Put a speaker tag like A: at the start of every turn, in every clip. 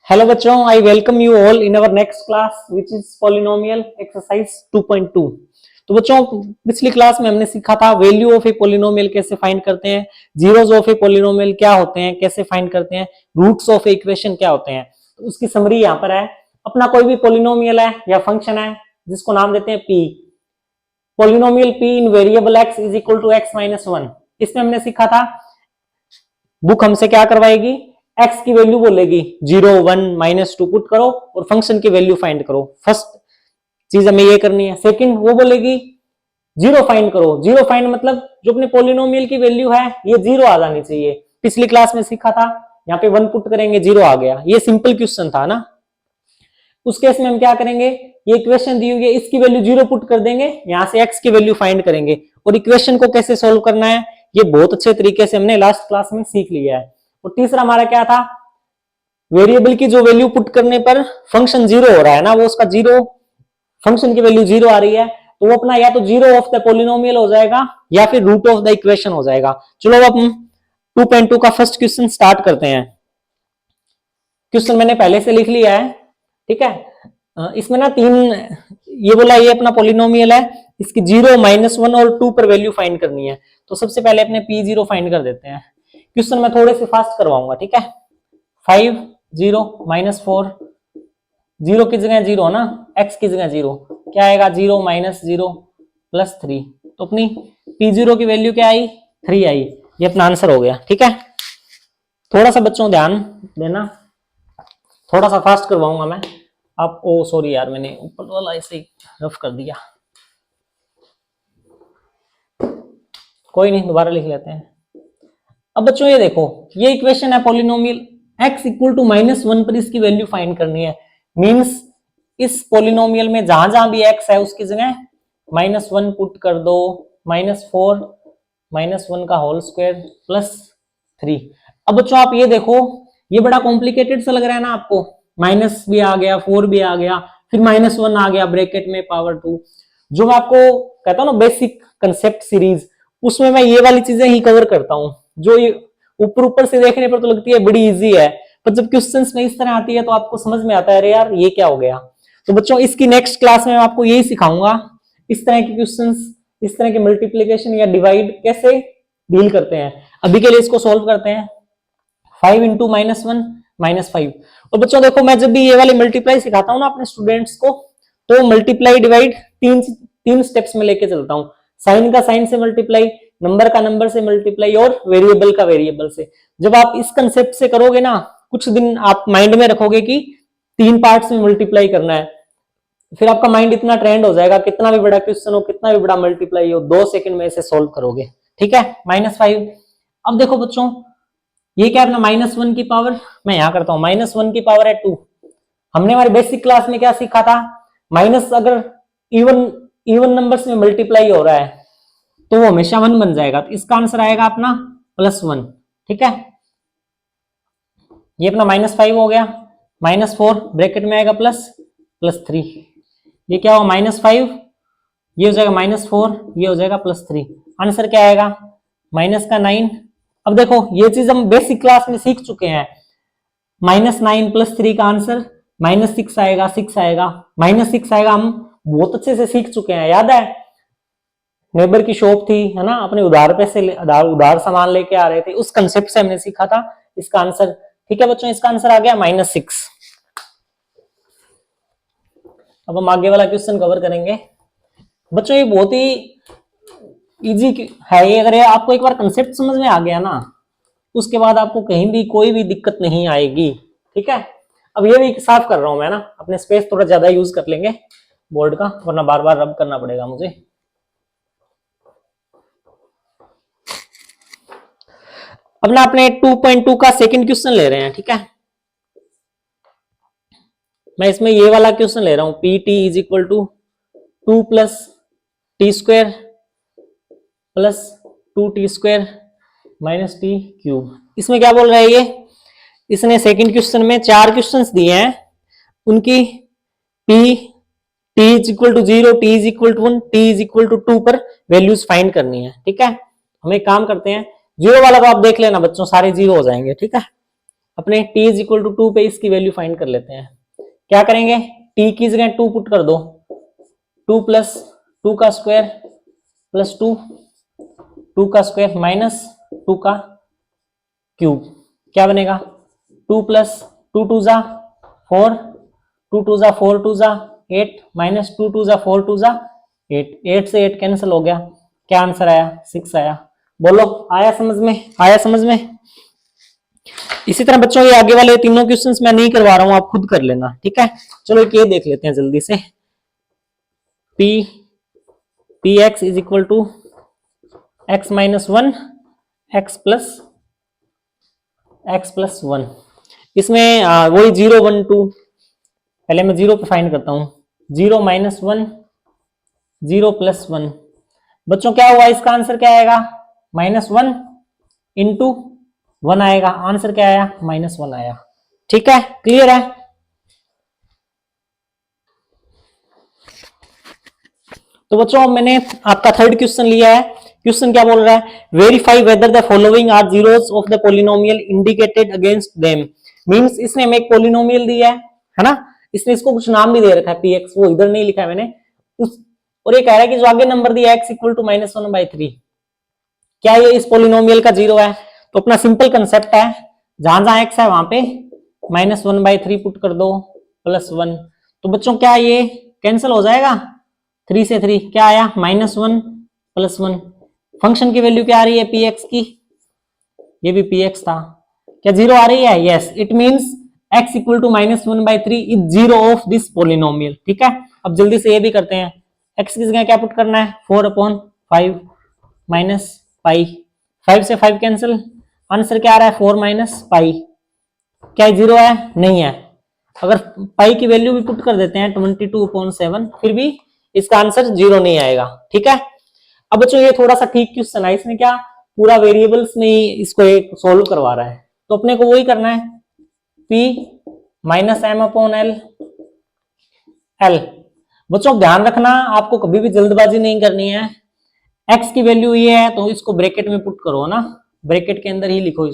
A: Hello बच्चों, I welcome you all in our next class which is polynomial exercise 2.2। तो बच्चों पिछली class में हमने सीखा था वैल्यू ऑफ ए पोलिनोमियल कैसे फाइंड करते हैं, जीरोस ऑफ ए पोलिनोमियल क्या होते हैं, कैसे फाइंड करते हैं, रूट्स ऑफ ए इक्वेशन क्या होते हैं। तो उसकी समरी यहाँ पर है। अपना कोई भी पोलिनोमियल है या फंक्शन है जिसको नाम देते हैं P, polynomial P in variable x is equal to x minus one. इसमें हमने सीखा था बुक हमसे क्या करवाएगी, एक्स की वैल्यू बोलेगी 0 1 -2 पुट करो और फंक्शन की वैल्यू फाइंड करो। फर्स्ट चीज हमें ये करनी है। सेकंड वो बोलेगी जीरो फाइंड करो। जीरो फाइंड मतलब जो अपने पोलिनोमियल की वैल्यू है ये जीरो आ जानी चाहिए। पिछली क्लास में सीखा था यहाँ पे 1 पुट करेंगे जीरो आ गया, ये सिंपल क्वेश्चन था ना। उस केस में हम क्या करेंगे, ये इक्वेशन दी हुई है इसकी वैल्यू जीरो पुट कर देंगे, यहाँ से एक्स की वैल्यू फाइंड करेंगे और इक्वेशन को कैसे सोल्व करना है ये बहुत अच्छे तरीके से हमने लास्ट क्लास में सीख लिया है। और तीसरा हमारा क्या था, वेरिएबल की जो वैल्यू पुट करने पर फंक्शन जीरो हो रहा है ना, वो उसका जीरो, फंक्शन की वैल्यू जीरो आ रही है तो वो अपना या तो जीरो ऑफ द पोलिनोमियल हो जाएगा या फिर रूट ऑफ द इक्वेशन हो जाएगा। चलो अब हम 2.2 का फर्स्ट क्वेश्चन स्टार्ट करते हैं। क्वेश्चन मैंने पहले से लिख लिया है, ठीक है। इसमें ना तीन ये बोला, ये अपना पोलिनोमियल है, इसकी 0 -1 और 2 पर वैल्यू फाइंड करनी है। तो सबसे पहले अपने p0 फाइंड कर देते हैं। क्वेश्चन मैं थोड़े से फास्ट करवाऊंगा, ठीक है। 5 0 -4, 0 की जगह 0 ना, x की जगह 0 क्या आएगा, 0 -0 +3। तो अपनी p0 की वैल्यू क्या आई, 3 आई। ये अपना आंसर हो गया, ठीक है। थोड़ा सा बच्चों ध्यान देना, थोड़ा सा फास्ट करवाऊंगा मैं। आप ओ सॉरी यार, मैंने ऊपर वाला ऐसे ही रफ कर दिया, कोई नहीं, दोबारा लिख लेते हैं। अब बच्चों ये देखो, ये इक्वेशन है पोलिनोमियल x इक्वल टू -1 पर इसकी वैल्यू फाइंड करनी है। मींस इस पोलिनोमियल में जहां जहां भी x है उसकी जगह -1 पुट कर दो, -4 -1 का होल स्क्वायर +3। अब बच्चों आप ये देखो, ये बड़ा कॉम्प्लिकेटेड सा लग रहा है ना आपको, माइनस भी आ गया, 4 भी आ गया, फिर -1 आ गया ब्रैकेट में पावर 2। जो मैं आपको कहता हूं ना बेसिक कंसेप्ट सीरीज, उसमें मैं ये वाली चीजें ही कवर करता हूं जो ये ऊपर से देखने पर तो लगती है बड़ी इजी है, पर जब क्वेश्चंस में इस तरह आती है तो आपको समझ में आता है अरे यार ये क्या हो गया। तो बच्चों इसकी नेक्स्ट क्लास में मैं आपको यही सिखाऊंगा, इस तरह के क्वेश्चंस, इस तरह के मल्टीप्लिकेशन या डिवाइड कैसे डील करते हैं। अभी के लिए इसको सोल्व करते हैं। 5 × -1 -5। और बच्चों देखो, मैं जब भी ये वाली मल्टीप्लाई सिखाता हूँ ना अपने स्टूडेंट्स को, तो मल्टीप्लाई डिवाइड तीन स्टेप्स में लेके चलता हूँ। साइन का साइन से मल्टीप्लाई, नंबर का नंबर से मल्टीप्लाई और वेरिएबल का वेरिएबल से। जब आप इस कंसेप्ट से करोगे ना, कुछ दिन आप माइंड में रखोगे कि 3 पार्ट्स में मल्टीप्लाई करना है, फिर आपका माइंड इतना ट्रेंड हो जाएगा, कितना भी बड़ा क्वेश्चन हो, कितना भी बड़ा मल्टीप्लाई हो, 2 सेकंड में इसे सोल्व करोगे, ठीक है। -5। अब देखो बच्चों, ये क्या अपना -1 की पावर, मैं यहां करता हूं, -1 की पावर है 2। हमने हमारी बेसिक क्लास में क्या सीखा था, माइनस अगर इवन नंबर्स में मल्टीप्लाई हो रहा है तो वो हमेशा 1 बन जाएगा। तो इसका आंसर आएगा अपना +1, ठीक है। ये अपना -5 हो गया, -4 ब्रैकेट में आएगा +3। ये क्या हुआ, -5, ये हो जाएगा -4, ये हो जाएगा +3। आंसर क्या आएगा, -9। अब देखो ये चीज हम बेसिक क्लास में सीख चुके हैं। -9 +3 का आंसर -6 आएगा, 6 आएगा, -6 आएगा। हम बहुत अच्छे से सीख चुके हैं, याद है। नेबर की शॉप थी, है ना, अपने उधार पैसे उधार सामान लेके आ रहे थे, उस कंसेप्ट से हमने सीखा था इसका आंसर, ठीक है बच्चों। इसका आंसर आ गया -6। अब हम आगे वाला क्वेश्चन कवर करेंगे। बच्चों ये बहुत ही इजी है ये, अगर आपको एक बार कंसेप्ट समझ में आ गया ना, उसके बाद आपको कहीं भी कोई भी दिक्कत नहीं आएगी, ठीक है। अब ये भी साफ कर रहा हूं मैं ना, अपने स्पेस थोड़ा ज्यादा यूज कर लेंगे बोर्ड का, वरना बार बार रब करना पड़ेगा मुझे। अब ना अपने 2.2 का सेकंड क्वेश्चन ले रहे हैं, ठीक है। मैं इसमें ये वाला क्वेश्चन ले रहा हूं, PT = 2 + t² + 2t² - t³। इसमें क्या बोल रहा है ये, इसने सेकंड क्वेश्चन में 4 क्वेश्चंस दिए हैं, उनकी t = 0, t = 1, t = 2 पर वैल्यूज फाइंड करनी है, ठीक है। हम एक काम करते हैं, 0 वाला तो आप देख लेना बच्चों, सारे 0 हो जाएंगे, ठीक है। अपने t इज इक्वल टू 2 पे इसकी वैल्यू फाइंड कर लेते हैं। क्या करेंगे, t की जगह 2 पुट कर दो, 2 प्लस 2 का स्क्वायर प्लस 2, 2 का स्क्वायर माइनस 2 का क्यूब, क्या बनेगा 2 प्लस 2 टू जा 4, 2 टू जा 4 टू जा 8 माइनस 2 टू जा 4 टू जा 8, 8 से 8 कैंसिल हो गया, क्या आंसर आया 6 आया। बोलो आया समझ में, आया समझ में। इसी तरह बच्चों ये आगे वाले तीनों क्वेश्चंस मैं नहीं करवा रहा हूं, आप खुद कर लेना, ठीक है। चलो एक ये देख लेते हैं जल्दी से, P x is equal to x minus 1 x plus 1। इसमें वही 0 1 2, पहले मैं 0 पे फाइंड करता हूं, 0 माइनस 1 0 प्लस 1। बच्चों क्या हुआ, इसका आंसर क्या आएगा -1 इंटू 1 आएगा, आंसर क्या आया -1 आया, ठीक है, क्लियर है। तो बच्चों मैंने आपका थर्ड क्वेश्चन लिया है। क्वेश्चन क्या बोल रहा है, verify whether the following are zeros of the polynomial indicated against them. Means इसने हमें एक पॉलिनोमियल दिया है ना, इसने इसको कुछ नाम भी दे रखा है px, वो इधर नहीं लिखा है मैंने उस, और ये कह रहा है कि जो आगे नंबर दिया x इक्वल टू -1/3, क्या ये इस पॉलिनोमियल का जीरो है। तो अपना सिंपल कंसेप्ट है, जहां जहां x है वहां पे -1/3 पुट कर दो +1। तो बच्चों क्या ये कैंसिल हो जाएगा, 3 से 3 क्या आया -1 +1। फंक्शन की वैल्यू क्या आ रही है px की, ये भी px था, क्या जीरो आ रही है, yes, it means x equal to -1/3 is zero of this polynomial, ठीक है। अब जल्दी से ये भी करते हैं, x की जगह क्या पुट करना है 4/5 माइनस पाई, 5 से 5 कैंसिल, आंसर क्या आ रहा है 4 माइनस पाई, क्या जीरो है, नहीं है। अगर पाई की वैल्यू भी पुट कर देते हैं 22/7, फिर भी इसका आंसर जीरो नहीं आएगा, ठीक है। अब बच्चों ये थोड़ा सा ठीक क्वेश्चन है, इसमें क्या पूरा वेरिएबल्स में ही इसको एक सोल्व करवा रहा है, तो अपने को वही करना है, p -m/l l। बच्चों ध्यान रखना, आपको कभी भी जल्दबाजी नहीं करनी है, x की वैल्यू ये है तो इसको ब्रैकेट में पुट करो ना, ब्रैकेट के अंदर ही लिखो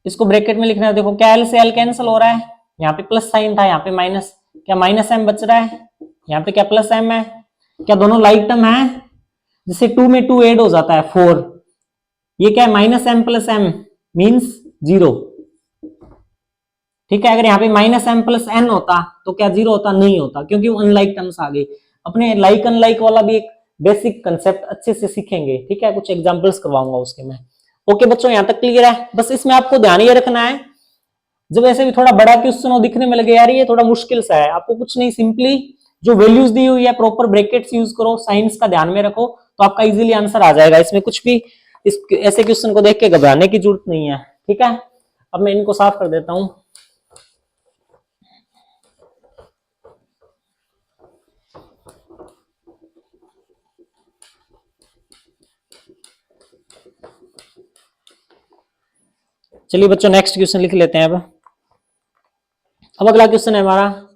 A: इसको ब्रैकेट में लिखना है। देखो क्या l से l कैंसिल हो रहा है, यहाँ पे प्लस साइन था, यहाँ पे माइनस, क्या -m बच रहा है, यहाँ पे क्या +m है, क्या दोनों लाइक टर्म है, जैसे 2 में 2 ऐड हो जाता है 4, ये क्या है -m + m मींस 0, ठीक है। अगर यहाँ पे -m + n होता तो क्या 0 होता, नहीं होता, क्योंकि वो अनलाइक टर्म्स आ गई। अपने लाइक अनलाइक वाला भी एक बेसिक कंसेप्ट अच्छे से सीखेंगे, ठीक है, कुछ एग्जांपल्स करवाऊंगा उसके में। ओके बच्चों यहाँ तक क्लियर है। बस इसमें आपको ध्यान ये रखना है, जब ऐसे भी थोड़ा बड़ा क्वेश्चन हो दिखने में लगे यार ये थोड़ा मुश्किल सा है, आपको कुछ नहीं, सिंपली जो वैल्यूज दी हुई है प्रॉपर ब्रैकेट्स यूज करो, साइंस का ध्यान में रखो, तो आपका इजीली आंसर आ जाएगा। इसमें कुछ भी इस ऐसे क्वेश्चन को देख के घबराने की जरूरत नहीं है, ठीक है। अब मैं इनको साफ कर देता हूं। चलिए बच्चों नेक्स्ट क्वेश्चन लिख लेते हैं। अब अगला क्वेश्चन है हमारा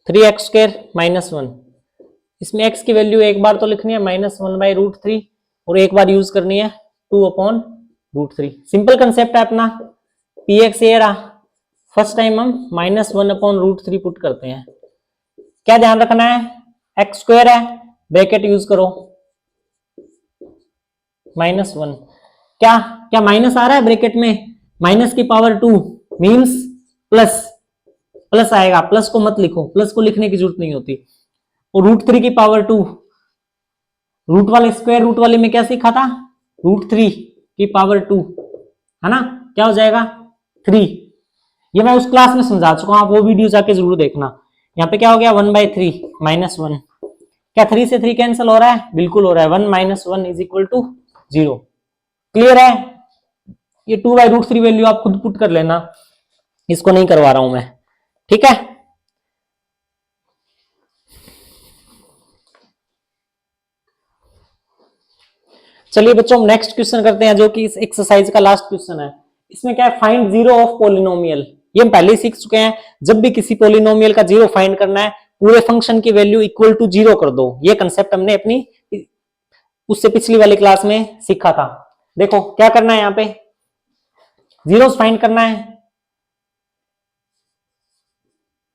A: 3x² - 1। इसमें x की वैल्यू एक बार तो लिखनी है -1/√3 और एक बार यूज करनी है 2/√3। सिंपल कंसेप्ट है अपना, px ये रहा, फर्स्ट टाइम हम -1/√3 पुट करते हैं। क्या ध्यान रखना है, x² है, ब्रैकेट यूज करो, -1, क्या क्या माइनस आ रहा है ब्रैकेट में, -2 मींस प्लस आएगा, प्लस को मत लिखो, प्लस को लिखने की जरूरत नहीं होती। और √3 रूट वाले स्क्वायर रूट वाले में क्या सीखा था, √3 है ना, क्या हो जाएगा 3। ये मैं उस क्लास में समझा चुका हूं, आप वो वीडियो जाके जरूर देखना। यहाँ पे क्या हो गया 1/3 -1, क्या 3 से 3 कैंसिल हो रहा है, बिल्कुल हो रहा है, 1 - 1 = 0। क्लियर है, ये 2/√3 वैल्यू आप खुद पुट कर लेना, इसको नहीं करवा रहा हूं मैं, ठीक है। चलिए बच्चों नेक्स्ट क्वेश्चन करते हैं, जो कि इस एक्सरसाइज का लास्ट क्वेश्चन है। इसमें क्या है, फाइंड जीरो ऑफ पॉलिनोमियल। ये हम पहले ही सीख चुके हैं, जब भी किसी पॉलिनोमियल का जीरो फाइंड करना है, पूरे फंक्शन की वैल्यू इक्वल टू 0 कर दो। ये कंसेप्ट हमने अपनी उससे पिछली वाली क्लास में सीखा था। देखो क्या करना है, यहाँ पे जीरोस फाइंड करना है।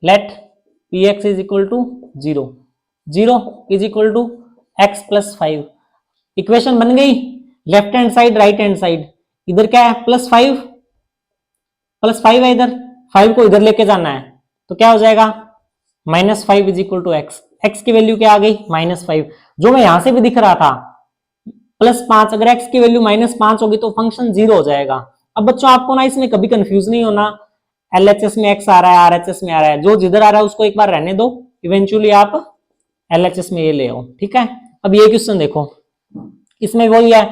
A: Let P x is equal to 0, 0 is equal to x plus 5। Equation बन गई, left hand side right hand side, इधर क्या है प्लस 5, प्लस 5 है इधर, 5 को इधर लेके जाना है तो क्या हो जाएगा -5 is equal to x. X की वैल्यू क्या आ गई -5, जो मैं यहां से भी दिख रहा था +5। अगर एक्स की वैल्यू -5 होगी तो फंक्शन 0 हो जाएगा। अब बच्चों आपको ना इसमें कभी कंफ्यूज नहीं होना, एलएचएस में एक्स आ रहा है, आरएचएस में आ रहा है, जो जिधर आ रहा है उसको एक बार रहने दो, इवेंचुअली आप एलएचएस में ये ले आओ, ठीक है। अब ये क्वेश्चन देखो, इसमें वही है,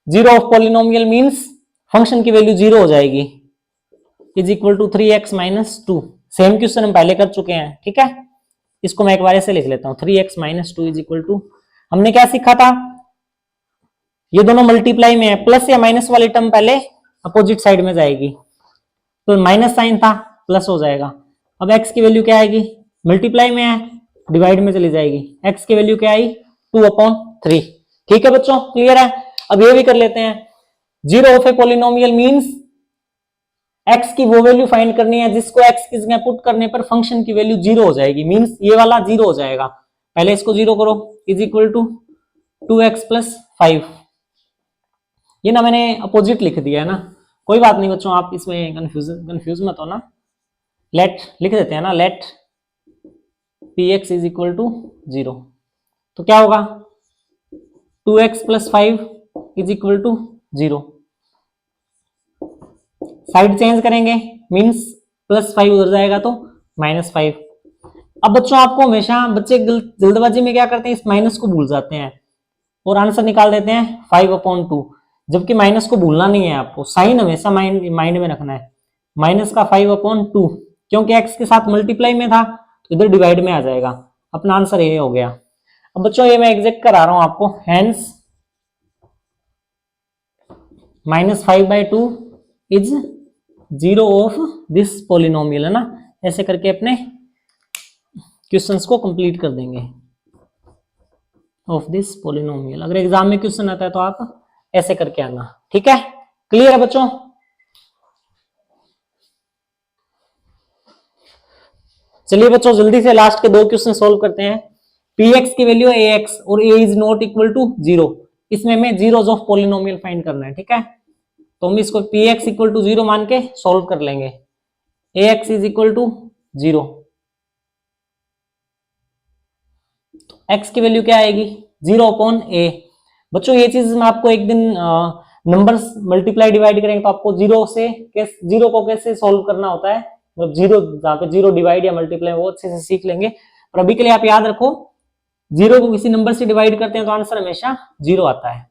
A: 0 ऑफ पॉलिनोमियल मींस फंक्शन की वैल्यू 0 हो जाएगी, is equal to 3x minus 2। Same question हम पहले कर चुके हैं, ठीक है। इसको मैं एक बार ऐसे लिख लेता हूं, 3x minus 2 is equal to, हमने क्या सीखा था, ये दोनों मल्टीप्लाई में है, प्लस या माइनस वाली टर्म पहले अपोजिट साइड में जाएगी, तो माइनस साइन था प्लस हो जाएगा। अब x की वैल्यू क्या आएगी, मल्टीप्लाई में है डिवाइड में चली जाएगी, x की वैल्यू क्या आई 2/3। ठीक है बच्चों, क्लियर है। अब ये भी कर लेते हैं, 0 of a polynomial means x की वो वैल्यू फाइंड करनी है जिसको x की जगह पुट करने पर फंक्शन की वैल्यू 0 हो जाएगी, मींस ये वाला 0 हो जाएगा। पहले इसको 0 करो, is equal to 2x plus 5। ये ना मैंने अपोजिट लिख दिया है ना, कोई बात नहीं बच्चों, आप इसमें कंफ्यूज मत हो ना। लेट लिख देते हैं ना, let px is equal to 0, तो क्या होगा 2x plus 5 is equal to 0। Side change करेंगे मींस +5 उधर जाएगा तो -5। अब बच्चों आपको हमेशा बच्चे जल्दबाजी में क्या करते हैं, इस माइनस को भूल जाते हैं और आंसर निकाल देते हैं 5/2, जबकि माइनस को भूलना नहीं है आपको, साइन हमेशा माइंड में रखना है। माइनस का 5/2, क्योंकि x के साथ मल्टीप्लाई में था तो इधर डिवाइड में आ जाएगा, अपना आंसर ये हो गया। अब बच्चों ये मैं एग्जैक्ट करा रहा हूं आपको, hence -5/2 is 0 of this polynomial, है ना। ऐसे करके अपने क्वेश्चंस को कंप्लीट कर देंगे ऑफ दिस पॉलिनोमियल। अगर एग्जाम में क्वेश्चन आता है तो आप ऐसे करके आना, ठीक है। क्लियर है बच्चों। चलिए बच्चों जल्दी से लास्ट के 2 क्वेश्चन सोल्व करते हैं। px की वैल्यू है ax और a is not equal to 0, इसमें हमें जीरोस ऑफ पॉलिनोमियल फाइंड करना है, ठीक है। तो हम इसको px इक्वल टू 0 मान के सोल्व कर लेंगे। ax इज इक्वल टू 0, तो x की वैल्यू क्या आएगी 0/a। बच्चों ये चीज मैं आपको एक दिन नंबर्स मल्टीप्लाई डिवाइड करेंगे तो आपको 0 को कैसे सोल्व करना होता है, मतलब 0 जहाँ पे 0 डिवाइड या मल्टीप्लाई वो अच्छे से सीख लेंगे। पर अभी के लिए आप याद रखो, 0 को किसी नंबर से डिवाइड करते हैं तो आंसर हमेशा 0 आता है,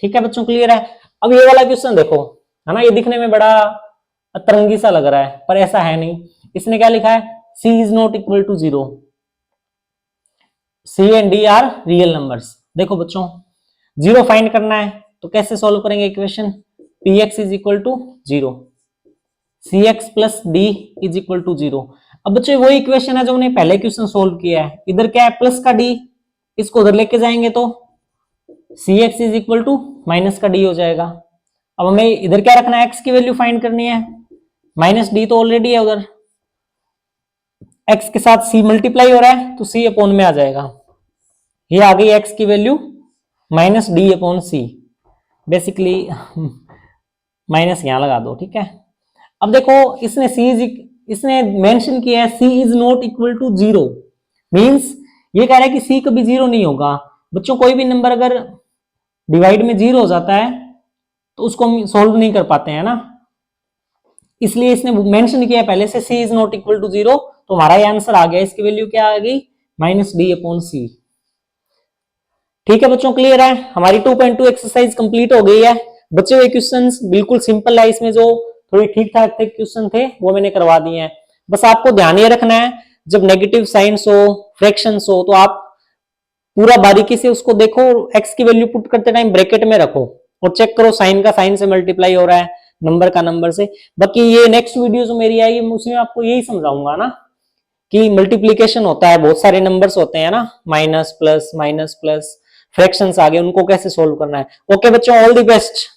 A: ठीक है बच्चों, क्लियर है। अब ये वाला क्वेश्चन देखो, है ना, ये दिखने में बड़ा अतरंगी सा लग रहा है पर ऐसा है नहीं। इसने क्या लिखा है, c is not equal to 0, c and d are real numbers. देखो बच्चों 0 फाइंड करना है तो कैसे सॉल्व करेंगे equation, px is equal to 0, cx plus d is equal to 0। अब बच्चों वही इक्वेशन है जो हमने पहले क्वेश्चन सोल्व किया है, इधर क्या है प्लस का d, इसको उधर लेके जाएंगे तो cx is equal to minus का d हो जाएगा। अब हमें इधर क्या रखना है, x की वैल्यू फाइंड करनी है, माइनस d तो ऑलरेडी है उधर, x के साथ c मल्टीप्लाई हो रहा है तो c अपॉन में आ जाएगा, ये आ गई x की वैल्यू -d/c। बेसिकली माइनस यहां लगा दो, ठीक है। अब देखो इसने मेंशन किया है c is not equal to 0, means ये कह रहा है कि c कभी 0 नहीं होगा। बच्चों कोई भी नंबर अगर डिवाइड में 0 हो जाता है तो उसको हम सोल्व नहीं कर पाते हैं ना, इसलिए इसने मेंशन किया पहले से c is not equal to 0, तो हमारा ये आंसर आ गया, इसकी वैल्यू क्या आ गई -d/c। ठीक है बच्चों, क्लियर है। हमारी 2.2 एक्सरसाइज कंप्लीट हो गई है। बच्चे हुए क्वेश्चंस बिल्कुल सिंपल है, इसमें जो थोड़ी ठीक ठाक थे क्वेश्चन थे वो मैंने करवा दिए हैं। बस आपको ध्यान ये रखना है, जब नेगेटिव साइंस हो, फ्रैक्शंस हो, तो आप पूरा बारीकी से उसको देखो, एक्स की वैल्यू पुट करते टाइम ब्रैकेट में रखो और चेक करो साइन का साइन से मल्टीप्लाई हो रहा है, नंबर का नंबर से। बाकी ये नेक्स्ट वीडियो जो मेरी आएगी उसमें आपको यही समझाऊंगा ना कि मल्टीप्लीकेशन होता है, बहुत सारे नंबर्स होते हैं ना, माइनस प्लस फ्रैक्शंस आ गए, उनको कैसे सोल्व करना है। ओके बच्चों, ऑल द बेस्ट।